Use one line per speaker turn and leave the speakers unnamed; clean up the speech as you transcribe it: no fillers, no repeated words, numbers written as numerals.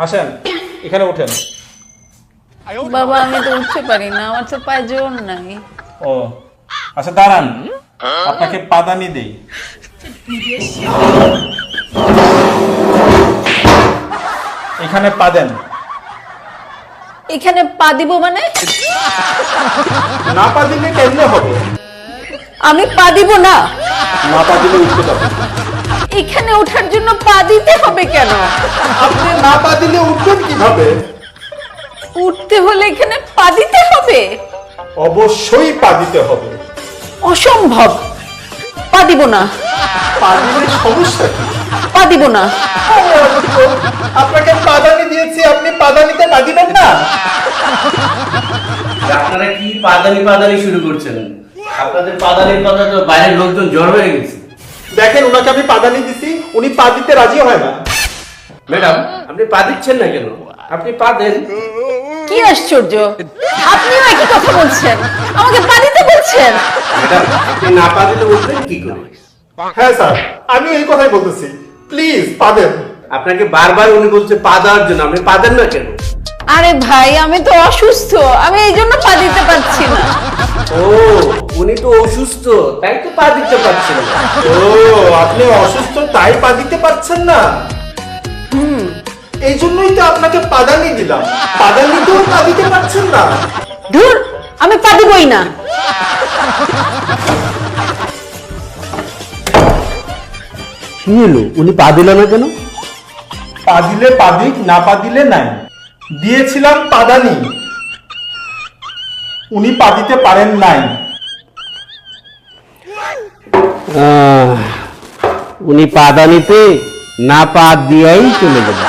আসেন এখানে ওঠেন।
বাবা আমি তো উঠতে পারি না, আমার তো পায়ে জোর নাই।
ও আচ্ছা দাঁড়ান, আপনাকে পাদানি দেই। এখানে পা দেন।
এখানে পা দিব মানে?
না পা দিলে কেমনে হবে?
আমি পা দিব না।
না পা দিলে উঠতে পারবে।
এখানে ওঠার জন্য পা দিতে হবে কেন?
আপনি না পা দিলে উঠবেন কিভাবে?
উঠতে হলে এখানে পা দিতে হবে?
অবশ্যই পা দিতে হবে।
অসম্ভব, পা দিব না।
পা দিলে সমস্যা কি?
পা দিব না।
আপনাকে পাদানি দিয়েছি, আপনি পাদানিতে পা দিবেন না?
আপনারা কি পাদানি শুরু করছেন? আপনাদের পাদানির কথা তো বাইরের লোকজন জড় হয়ে গেছে।
দেখেন ওনাকে আমি পাদানি দিছি, উনি পা দিতে রাজি হয় না।
ম্যাডাম আপনি পা দিচ্ছেন না কেন? আপনি পা দেন।
কি আশ্চর্য, আপনিও একই কথা বলছেন, আমাকে পা দিতে বলছেন।
ম্যাডাম আপনি না পা দিলে উঠবেন কি করে?
হ্যাঁ স্যার, আমি এই কথাই বলতেছি, প্লিজ পা দেন।
আপনাকে বারবার উনি বলছে পা দেওয়ার জন্য, আপনি পা দেন না কেন?
আরে ভাই আমি তো অসুস্থ, আমি এই জন্য পা দিতে পারছি না।
ও উনি তো অসুস্থ, তাই তো পা দিতে পারছেন না।
ও আপনি অসুস্থ তাই পা দিতে পারছেন না? এই জন্যই তো আপনাকে পাদানি দিলাম, পাদানিতেও পা দিতে পারছেন না।
ধুর, আমি পা দিবই না।
কি হলো, উনি পা দিল না কেন?
পা দিলে পা দিক, না পা দিলে নাই। দিয়েছিলাম পাদানি, উনি পা দিতে পারেন নাই।
উনি পাদানিতে না পা দিয়েই চলে গেল।